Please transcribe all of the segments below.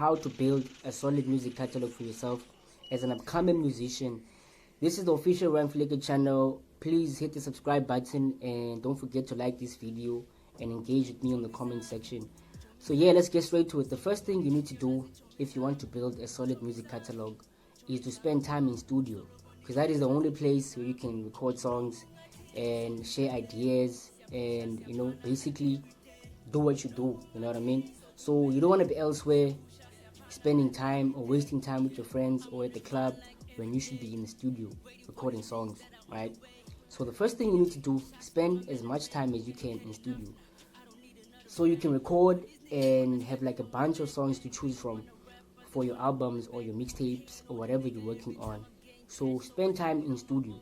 how to build a solid music catalog for yourself as an upcoming musician. This is the official Ryan Flicker channel. Please hit the subscribe button and don't forget to like this video and engage with me on the comment section. So yeah, let's get straight to it. The first thing you need to do if you want to build a solid music catalog is to spend time in studio, because that is the only place where you can record songs and share ideas and basically do what you do, you know what I mean? So you don't want to be elsewhere spending time or wasting time with your friends or at the club when you should be in the studio recording songs, right? So the first thing you need to do, spend as much time as you can in studio so you can record and have like a bunch of songs to choose from for your albums or your mixtapes or whatever you're working on. So spend time in studio,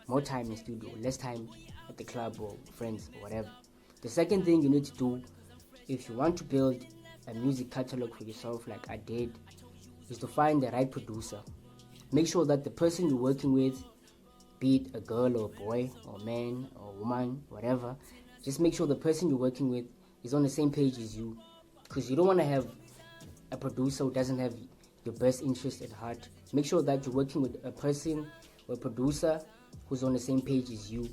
more time in studio, less time at the club or friends or whatever. The second thing you need to do if you want to build a music catalog for yourself like I did is to find the right producer. Make sure that the person you're working with, be it a girl or a boy or man or woman, whatever, just make sure the person you're working with is on the same page as you, because you don't want to have a producer who doesn't have your best interest at heart. Make sure that you're working with a person or a producer who's on the same page as you,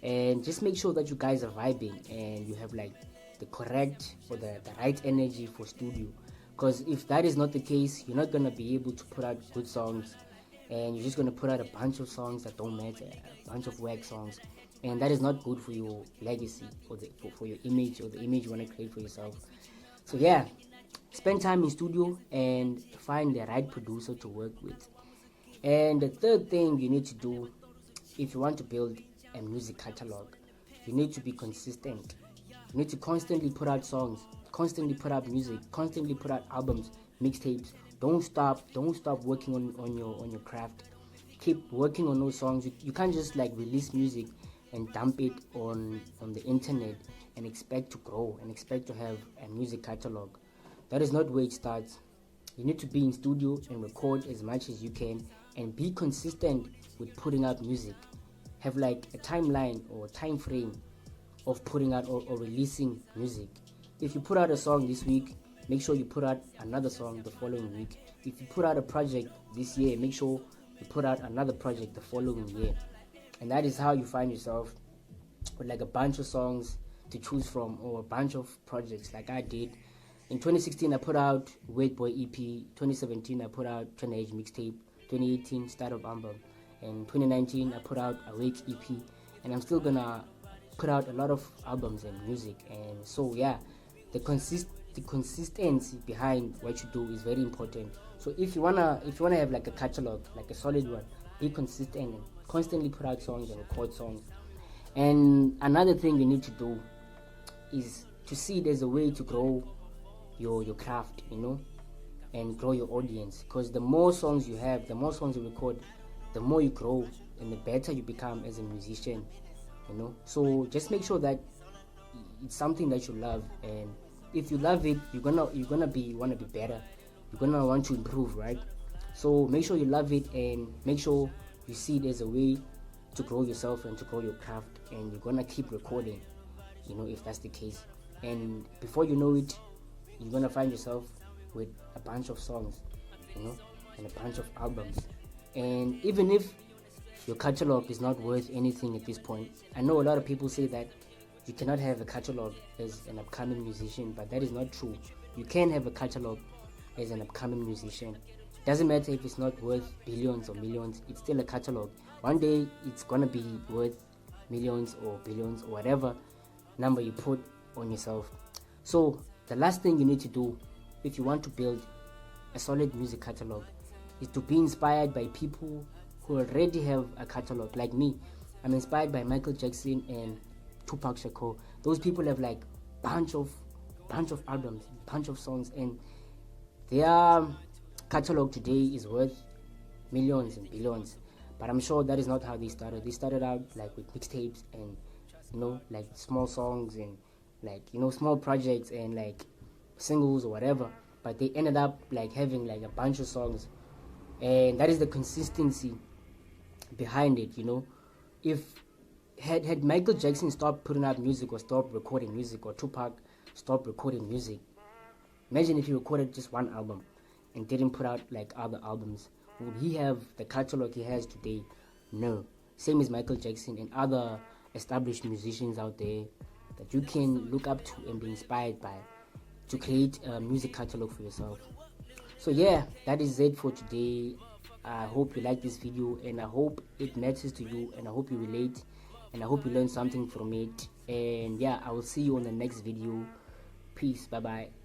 and just make sure that you guys are vibing and you have like the correct or the right energy for studio. Because if that is not the case, you're not going to be able to put out good songs, and you're just going to put out a bunch of songs that don't matter, a bunch of whack songs, and that is not good for your legacy or for your image or the image you want to create for yourself. So yeah, spend time in studio and find the right producer to work with. And the third thing you need to do if you want to build a music catalog, you need to be consistent. You need to constantly put out songs, constantly put out music, constantly put out albums, mixtapes. Don't stop working on your craft. Keep working on those songs. You can't just like release music and dump it on the internet and expect to grow and expect to have a music catalog. That is not where it starts. You need to be in studio and record as much as you can and be consistent with putting out music. Have like a timeline or a time frame of putting out or releasing music. If you put out a song this week, make sure you put out another song the following week. If you put out a project this year, make sure you put out another project the following year. And that is how you find yourself with like a bunch of songs to choose from or a bunch of projects like I did. In 2016 I put out Wait Boy EP, 2017 I put out Trend Age mixtape, 2018 Start of album, and 2019 I put out Awake EP, and I'm still gonna put out a lot of albums and music. And so yeah, the consistency behind what you do is very important. So if you wanna have like a catalog, like a solid one, be consistent and constantly put out songs and record songs. And another thing you need to do is to see there's a way to grow your craft, and grow your audience. Because the more songs you have, the more songs you record, the more you grow and the better you become as a musician. So just make sure that it's something that you love, and if you love it, you're gonna wanna be better, you're gonna want to improve, right? So make sure you love it and make sure you see it as a way to grow yourself and to grow your craft, and you're gonna keep recording, if that's the case. And before you know it, you're gonna find yourself with a bunch of songs, and a bunch of albums. And even if your catalog is not worth anything at this point, I know a lot of people say that you cannot have a catalog as an upcoming musician, but that is not true. You can have a catalog as an upcoming musician. Doesn't matter if it's not worth billions or millions, it's still a catalog. One day it's gonna be worth millions or billions or whatever number you put on yourself. So the last thing you need to do if you want to build a solid music catalog is to be inspired by people who already have a catalog. Like me, I'm inspired by Michael Jackson and Tupac Shakur. Those people have like bunch of albums, bunch of songs, and their catalog today is worth millions and billions. But I'm sure that is not how they started. They started out like with mixtapes and like small songs and like small projects and like singles or whatever. But they ended up like having like a bunch of songs, and that is the consistency behind it. If had Michael Jackson stopped putting out music or stopped recording music, or Tupac stopped recording music, Imagine if he recorded just one album and didn't put out like other albums. Would he have the catalog he has today? No. Same as Michael Jackson and other established musicians out there that you can look up to and be inspired by to create a music catalog for yourself. So yeah, that is it for today. I hope you like this video, and I hope it matters to you, and I hope you relate, and I hope you learn something from it. And yeah, I will see you on the next video. Peace. Bye bye.